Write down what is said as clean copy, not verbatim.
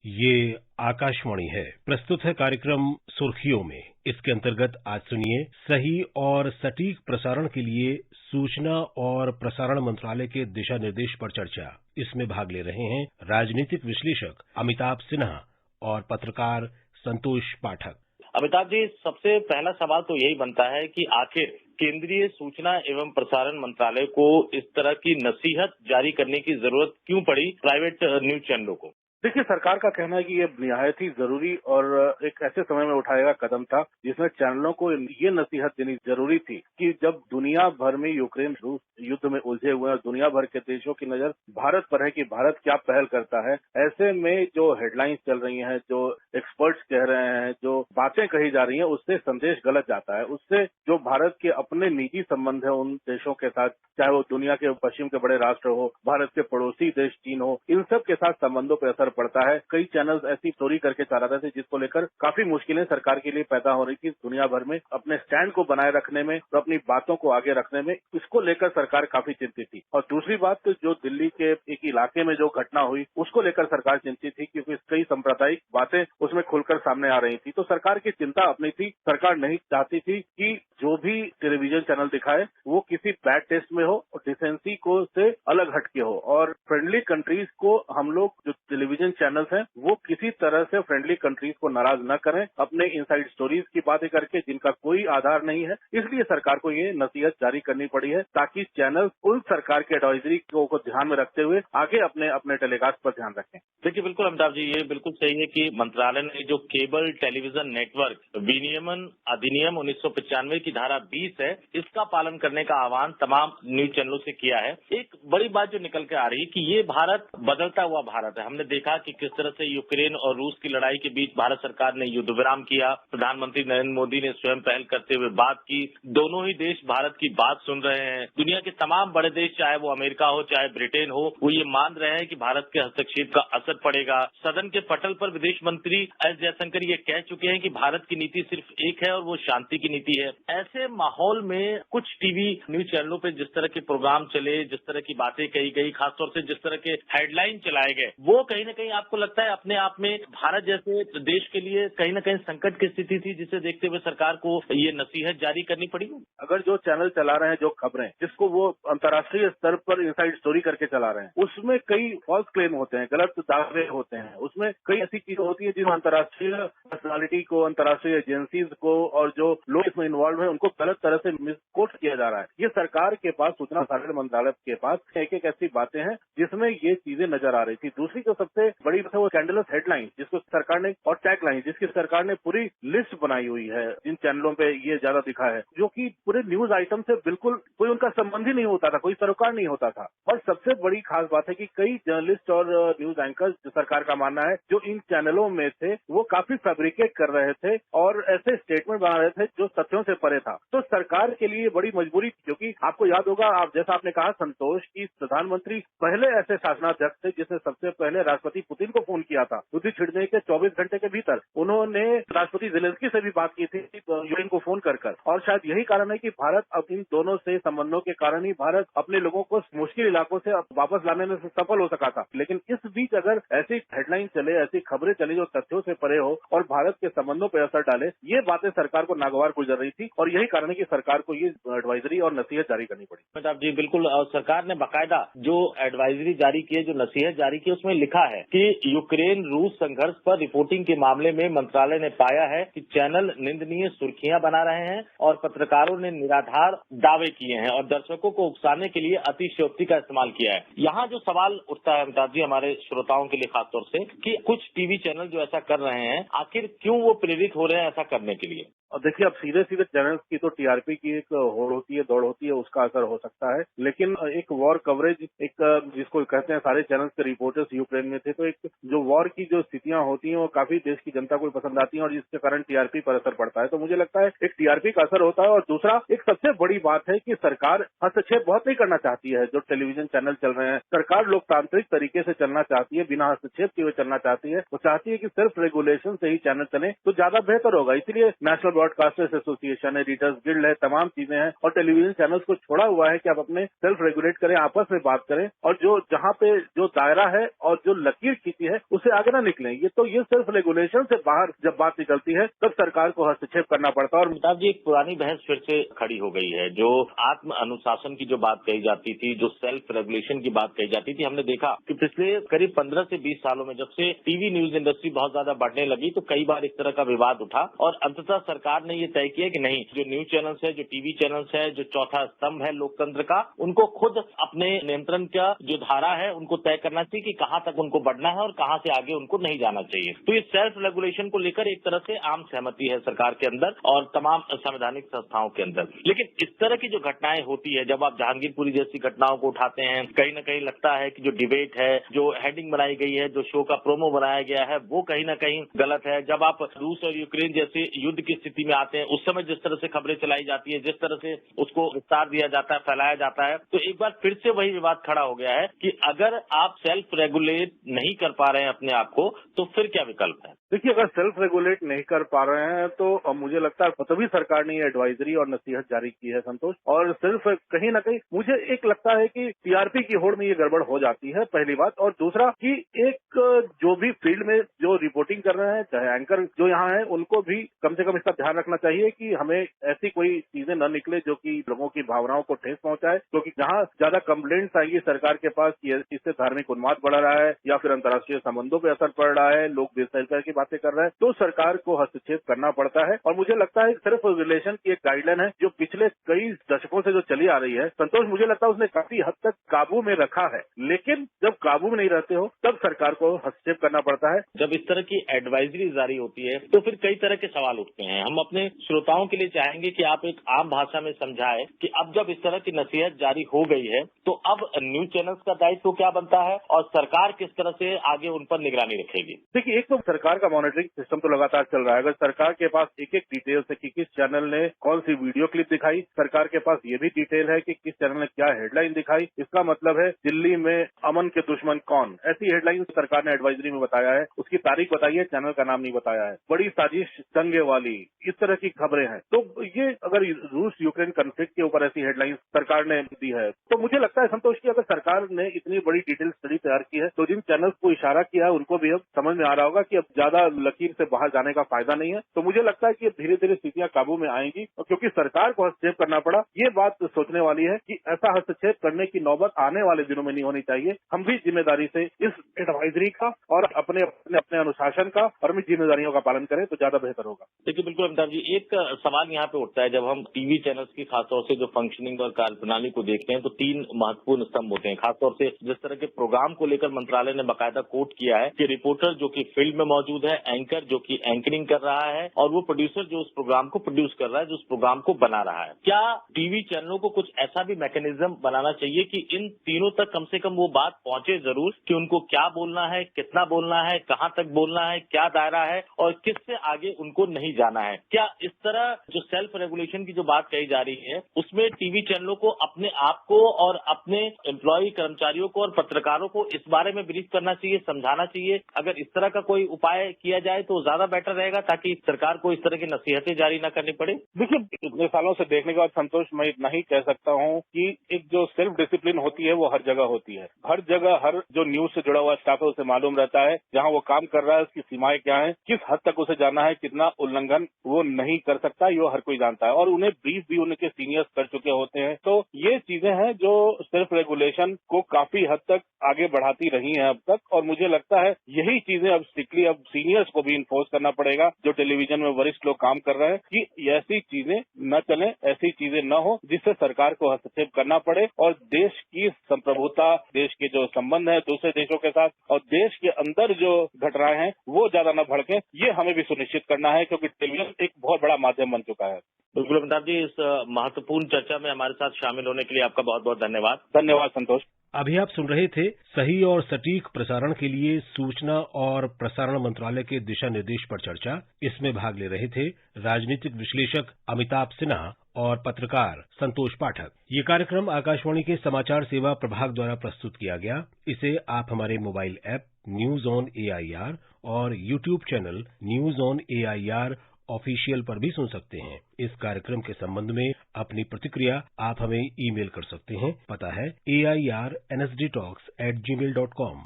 ये आकाशवाणी है। प्रस्तुत है कार्यक्रम सुर्खियों में। इसके अंतर्गत आज सुनिए, सही और सटीक प्रसारण के लिए सूचना और प्रसारण मंत्रालय के दिशा निर्देश पर चर्चा। इसमें भाग ले रहे हैं राजनीतिक विश्लेषक अमिताभ सिन्हा और पत्रकार संतोष पाठक। अमिताभ जी, सबसे पहला सवाल तो यही बनता है कि आखिर केंद्रीय सूचना एवं प्रसारण मंत्रालय को इस तरह की नसीहत जारी करने की जरूरत क्यों पड़ी प्राइवेट न्यूज चैनलों को? देखिए, सरकार का कहना है कि ये निहायत ही जरूरी और एक ऐसे समय में उठाया गया कदम था जिसमें चैनलों को ये नसीहत देनी जरूरी थी कि जब दुनिया भर में यूक्रेन रूस युद्ध में उलझे हुए हैं और दुनिया भर के देशों की नजर भारत पर है कि भारत क्या पहल करता है, ऐसे में जो हेडलाइंस चल रही हैं, जो एक्सपर्ट्स कह रहे हैं, जो बातें कही जा रही हैं, उससे संदेश गलत जाता है। उससे जो भारत के अपने निजी संबंध है उन देशों के साथ, चाहे वो दुनिया के पश्चिम के बड़े राष्ट्र हो, भारत के पड़ोसी देश चीन हो, इन सब के साथ संबंधों पर असर पड़ता है। कई चैनल्स ऐसी स्टोरी करके चला रहे थे जिसको लेकर काफी मुश्किलें सरकार के लिए पैदा हो रही थी दुनिया भर में अपने स्टैंड को बनाए रखने में और अपनी बातों को आगे रखने में। इसको लेकर सरकार काफी चिंतित थी। और दूसरी बात, जो दिल्ली के एक इलाके में जो घटना हुई उसको लेकर सरकार चिंतित थी क्योंकि कई सांप्रदायिक बातें उसमें खुलकर सामने आ रही थी। तो सरकार की चिंता अपनी थी। सरकार नहीं चाहती थी कि जो भी टेलीविजन चैनल दिखाए वो किसी बैड टेस्ट में हो और डिसेंसी को से अलग हटके हो। और फ्रेंडली कंट्रीज को हम लोग जो टेलीविजन चैनल्स हैं वो किसी तरह से फ्रेंडली कंट्रीज को नाराज न करें अपने इनसाइड स्टोरीज की बातें करके जिनका कोई आधार नहीं है। इसलिए सरकार को ये नसीहत जारी करनी पड़ी है ताकि चैनल उन सरकार के एडवाइजरी को ध्यान में रखते हुए आगे अपने टेलीकास्ट पर ध्यान रखें। देखिए, बिल्कुल अमिताभ जी, ये बिल्कुल सही है कि मंत्रालय ने जो केबल टेलीविजन नेटवर्क विनियमन अधिनियम 1995 की धारा 20 है, इसका पालन करने का आह्वान तमाम न्यूज चैनलों से किया है। एक बड़ी बात जो निकल के आ रही है कि ये भारत बदलता हुआ भारत है। हमने देखा कि किस तरह से यूक्रेन और रूस की लड़ाई के बीच भारत सरकार ने युद्ध विराम किया। प्रधानमंत्री नरेंद्र मोदी ने स्वयं पहल करते हुए बात की। दोनों ही देश भारत की बात सुन रहे हैं। दुनिया के तमाम बड़े देश, चाहे वो अमेरिका हो चाहे ब्रिटेन हो, वो ये मान रहे हैं कि भारत के हस्तक्षेप का असर पड़ेगा। सदन के पटल पर विदेश मंत्री एस जयशंकर ये कह चुके हैं कि भारत की नीति सिर्फ एक है और वो शांति की नीति है। ऐसे माहौल में कुछ टीवी न्यूज चैनलों पे जिस तरह के प्रोग्राम चले, जिस तरह की बातें कही गई, खासतौर से जिस तरह के हेडलाइन चलाए गए, वो कहीं न कहीं आपको लगता है अपने आप में भारत जैसे देश के लिए कहीं न कहीं संकट की स्थिति थी, जिसे देखते हुए सरकार को ये नसीहत जारी करनी पड़ी? अगर जो चैनल चला रहे हैं, जो खबरें जिसको वो अंतर्राष्ट्रीय स्तर पर इनसाइड स्टोरी करके चला रहे हैं, उसमें कई फॉल्स क्लेम होते हैं, गलत दावे होते हैं, उसमें कई ऐसी चीजें होती है जिन अंतर्राष्ट्रीय पर्सनालिटी को, अंतर्राष्ट्रीय एजेंसीज को और जो लोग इसमें इन्वॉल्व है उनको गलत तरह से मिसकोट किया जा रहा है। ये सरकार के पास, सूचना प्रसारण मंत्रालय के पास एक एक ऐसी बातें हैं जिसमें ये चीजें नजर आ रही थी। दूसरी जो सबसे बड़ी बात है वो स्कैंडलस हेडलाइन जिसको सरकार ने, और टैगलाइन जिसकी सरकार ने पूरी लिस्ट बनाई हुई है जिन चैनलों पे ये ज्यादा दिखा है, जो कि पूरे न्यूज आइटम से बिल्कुल कोई उनका संबंध ही नहीं होता था, कोई सरोकार नहीं होता था। और सबसे बड़ी खास बात है कि कई जर्नलिस्ट और न्यूज एंकर्स, सरकार का मानना है, जो इन चैनलों में थे वो काफी फैब्रिकेट कर रहे थे और ऐसे स्टेटमेंट बना रहे थे जो तथ्यों से परे था। तो सरकार के लिए बड़ी मजबूरी, क्योंकि आपको याद होगा, आप जैसा आपने कहा संतोष, की प्रधानमंत्री पहले ऐसे शासनाध्यक्ष थे जिसने सबसे पहले राष्ट्रपति पुतिन को फोन किया था। युद्ध छिड़ने के 24 घंटे के भीतर उन्होंने राष्ट्रपति जेलेंस्की से भी बात की थी यूएन को फोन कर। और शायद यही कारण है कि भारत अब इन दोनों से संबंधों के कारण ही भारत अपने लोगों को मुश्किल इलाकों से वापस लाने में सफल हो सका था। लेकिन इस बीच अगर ऐसी हेडलाइन चले, ऐसी खबरें चली जो तथ्यों से परे हो और भारत के संबंधों पर असर डाले, ये बातें सरकार को नागवार गुजर रही थी और यही कारण है कि सरकार को ये एडवाइजरी और नसीहत जारी करनी पड़ी। अमिताभ जी, बिल्कुल, सरकार ने बाकायदा जो एडवाइजरी जारी की है, जो नसीहत जारी की है, उसमें लिखा है कि यूक्रेन रूस संघर्ष पर रिपोर्टिंग के मामले में मंत्रालय ने पाया है कि चैनल निंदनीय सुर्खियां बना रहे हैं और पत्रकारों ने निराधार दावे किए हैं और दर्शकों को उकसाने के लिए अतिशयोक्ति का इस्तेमाल किया है। यहाँ जो सवाल उठता है अमिताभ जी, हमारे श्रोताओं के लिए खासतौर से, कि कुछ टीवी चैनल जो ऐसा कर रहे हैं, आखिर क्यों वो प्रेरित हो रहे हैं ऐसा करने के लिए? और देखिए, अब सीधे सीधे चैनल्स की तो टीआरपी की एक होड़ होती है, दौड़ होती है, उसका असर हो सकता है। लेकिन एक वॉर कवरेज, एक जिसको कहते हैं, सारे चैनल्स के रिपोर्टर्स यूक्रेन में थे, तो एक जो वॉर की जो स्थितियां होती हैं वो काफी देश की जनता को पसंद आती हैं और जिसके कारण टीआरपी पर असर पड़ता है। तो मुझे लगता है एक टीआरपी का असर होता है। और दूसरा, एक सबसे बड़ी बात है कि सरकार हस्तक्षेप बहुत नहीं करना चाहती है। जो टेलीविजन चैनल चल रहे हैं, सरकार लोकतांत्रिक तरीके से चलना चाहती है, बिना हस्तक्षेप किए हुए चलना चाहती है। वो चाहती है कि सिर्फ रेगुलेशन से ही चैनल चले तो ज्यादा बेहतर होगा। इसलिए नेशनल ब्रॉडकास्टर्स एसोसिएशन है, रीडर्स गिल्ड है, तमाम चीजें हैं और टेलीविजन चैनल्स को छोड़ा हुआ है कि आप अपने सेल्फ रेगुलेट करें, आपस में बात करें और जो जहां पे जो दायरा है और जो लकीर खींची है उससे आगे ना निकलें। ये सेल्फ रेगुलेशन से बाहर जब बात निकलती है तब सरकार को हस्तक्षेप करना पड़ता है। और अमिताभ जी, एक पुरानी बहस फिर से खड़ी हो गई है। जो आत्म अनुशासन की जो बात कही जाती थी, जो सेल्फ रेगुलेशन की बात कही जाती थी, हमने देखा कि पिछले करीब 15 से 20 सालों में जब से टीवी न्यूज इंडस्ट्री बहुत ज्यादा बढ़ने लगी तो कई बार इस तरह का विवाद उठा और अंततः सरकार ने ये तय किया कि नहीं, जो न्यूज चैनल्स है, जो टीवी चैनल्स है, जो चौथा स्तंभ है लोकतंत्र का, उनको खुद अपने नियंत्रण का जो धारा है उनको तय करना चाहिए कि कहां तक उनको बढ़ना है और कहां से आगे उनको नहीं जाना चाहिए। तो ये सेल्फ रेगुलेशन को लेकर एक तरह से आम सहमति है सरकार के अंदर और तमाम संवैधानिक संस्थाओं के अंदर। लेकिन इस तरह की जो घटनाएं होती है, जब आप जहांगीरपुरी जैसी घटनाओं को उठाते हैं, कहीं न कहीं लगता है कि जो डिबेट है, जो हेडिंग बनाई गई है, जो शो का प्रोमो बनाया गया है, वो कहीं न कहीं गलत है। जब आप रूस और यूक्रेन जैसे युद्ध की स्थिति में आते हैं, उस समय जिस तरह से खबरें चलाई जाती है, जिस तरह से उसको विस्तार दिया जाता है, फैलाया जाता है, तो एक बार फिर से वही विवाद खड़ा हो गया है कि अगर आप सेल्फ रेगुलेट नहीं कर पा रहे हैं अपने आप को, तो फिर क्या विकल्प है? देखिए, अगर सेल्फ रेगुलेट नहीं कर पा रहे हैं तो मुझे लगता है तभी सरकार ने ये एडवाइजरी और नसीहत जारी की है संतोष। और सिर्फ कहीं ना कहीं मुझे एक लगता है कि टीआरपी की होड़ में ये गड़बड़ हो जाती है, पहली बात। और दूसरा कि एक जो भी फील्ड में जो रिपोर्टिंग कर रहे हैं, चाहे एंकर जो यहाँ है, उनको भी कम से कम इसका ध्यान रखना चाहिए कि हमें ऐसी कोई चीजें न निकले जो कि लोगों की भावनाओं को ठेस पहुंचाए। क्योंकि जहां ज्यादा कंप्लेंट्स आएंगी सरकार के पास कि इससे धार्मिक उन्माद बढ़ रहा है या फिर अंतर्राष्ट्रीय संबंधों पर असर पड़ रहा है, लोग बेसरकार की बातें कर रहे हैं, तो सरकार को हस्तक्षेप करना पड़ता है। और मुझे लगता है सिर्फ रेगुलेशन की एक गाइडलाइन है जो पिछले कई दशकों से जो चली आ रही है संतोष, मुझे लगता है उसने काफी हद तक काबू में रखा है। लेकिन जब काबू में नहीं रहते हो तब सरकार को हस्तक्षेप करना पड़ता है। जब इस तरह की एडवाइजरी जारी होती है तो फिर कई तरह के सवाल उठते हैं। हम अपने श्रोताओं के लिए चाहेंगे कि आप एक आम भाषा में समझाएं कि अब जब इस तरह की नसीहत जारी हो गई है तो अब न्यूज चैनल्स का दायित्व क्या बनता है और सरकार किस तरह से आगे उन पर निगरानी रखेगी? देखिए, एक तो सरकार का मॉनिटरिंग सिस्टम तो लगातार चल रहा है। अगर सरकार के पास एक एक डिटेल्स है कि किस चैनल ने कौन सी वीडियो क्लिप दिखाई, सरकार के पास ये भी डिटेल है कि किस चैनल ने क्या हेडलाइन दिखाई, इसका मतलब है दिल्ली में अमन के दुश्मन कौन, ऐसी हेडलाइन सरकार ने एडवाइजरी में बताया है। उसकी तारीख बताई है, चैनल का नाम नहीं बताया है। बड़ी साजिश दंगे वाली, इस तरह की खबरें हैं। तो ये अगर रूस यूक्रेन कॉन्फ्लिक्ट के ऊपर ऐसी हेडलाइन सरकार ने दी है तो मुझे लगता है संतोष की अगर सरकार ने इतनी बड़ी डिटेल स्टडी तैयार की है तो जिन चैनल्स को इशारा किया है उनको भी अब समझ में आ रहा होगा कि अब ज्यादा लकीर से बाहर जाने का फायदा नहीं है। तो मुझे लगता है कि धीरे धीरे स्थितियां काबू में आएंगी। और क्योंकि सरकार को हस्तक्षेप करना पड़ा, ये बात सोचने वाली है कि ऐसा हस्तक्षेप करने की नौबत आने वाले दिनों में नहीं होनी चाहिए। हम भी जिम्मेदारी से इस एडवाइजरी का और अपने अनुशासन का और अपनी जिम्मेदारियों का पालन करें तो ज्यादा बेहतर होगा। देखिए, बिल्कुल अमिताभ जी, एक सवाल यहाँ पे उठता है। जब हम टीवी चैनल्स की खासतौर से जो फंक्शनिंग और कार्यप्रणाली को देखते हैं तो 3 महत्वपूर्ण स्तंभ होते हैं। खासतौर से जिस तरह के प्रोग्राम को लेकर मंत्रालय ने बाकायदा कोट किया है कि रिपोर्टर जो कि फील्ड में मौजूद है, एंकर जो कि एंकरिंग कर रहा है और वो प्रोड्यूसर जो उस प्रोग्राम को प्रोड्यूस कर रहा है, जो उस प्रोग्राम को बना रहा है। क्या टीवी चैनलों को कुछ ऐसा भी मैकेनिज्म बनाना चाहिए कि इन तीनों तक कम से कम वो बात पहुंचे जरूर कि उनको क्या बोलना है, कितना बोलना है, कहां तक बोलना है, क्या दायरा है और किससे आगे उनको नहीं जाना है? क्या इस तरह जो सेल्फ रेगुलेशन की जो बात कही जा रही है उसमें टीवी चैनलों को अपने आप को और अपने एम्प्लॉय कर्मचारियों को और पत्रकारों को इस बारे में ब्रीफ करना चाहिए, समझाना चाहिए? अगर इस तरह का कोई उपाय किया जाए तो ज्यादा बेटर रहेगा ताकि सरकार को इस तरह की नसीहतें जारी न करनी पड़े। देखिए, इतने सालों से देखने के बाद संतोष, मैं इतना ही कह सकता हूँ कि एक जो सेल्फ डिसिप्लिन होती है वो हर जगह होती है। हर जगह हर जो न्यूज से जुड़ा हुआ स्टाफ है उसे मालूम रहता है जहाँ वो काम कर रहा है उसकी सीमाएं क्या है, किस हद तक उसे जाना है, कितना उल्लंघन वो नहीं कर सकता, ये हर कोई जानता है और उन्हें ब्रीफ भी उनके सीनियर्स कर चुके होते हैं। तो ये चीजें हैं जो सेल्फ रेगुलेशन को काफी हद तक आगे बढ़ाती रही हैं अब तक। और मुझे लगता है यही चीजें अब स्ट्रिक्टली अब सीनियर्स को भी इन्फोर्स करना पड़ेगा, जो टेलीविजन में वरिष्ठ लोग काम कर रहे हैं, कि ऐसी चीजें न चलें, ऐसी चीजें न हो जिससे सरकार को हस्तक्षेप करना पड़े और देश की संप्रभुता, देश के जो संबंध है दूसरे देशों के साथ और देश के अंदर जो घटनाएं हैं वो ज्यादा न भड़के, ये हमें भी सुनिश्चित करना है क्योंकि टेलीविजन एक बहुत बड़ा माध्यम बन चुका है। बिल्कुल अमिताभ जी, इस महत्वपूर्ण चर्चा में हमारे साथ शामिल होने के लिए आपका बहुत बहुत धन्यवाद। धन्यवाद संतोष। अभी आप सुन रहे थे सही और सटीक प्रसारण के लिए सूचना और प्रसारण मंत्रालय के दिशा निर्देश पर चर्चा। इसमें भाग ले रहे थे राजनीतिक विश्लेषक अमिताभ सिन्हा और पत्रकार संतोष पाठक। ये कार्यक्रम आकाशवाणी के समाचार सेवा प्रभाग द्वारा प्रस्तुत किया गया। इसे आप हमारे mobile app news on AIR और YouTube channel news on AIR official पर भी सुन सकते हैं। इस कार्यक्रम के संबंध में अपनी प्रतिक्रिया आप हमें ईमेल कर सकते हैं। पता है AIRNSDtalks@gmail.com।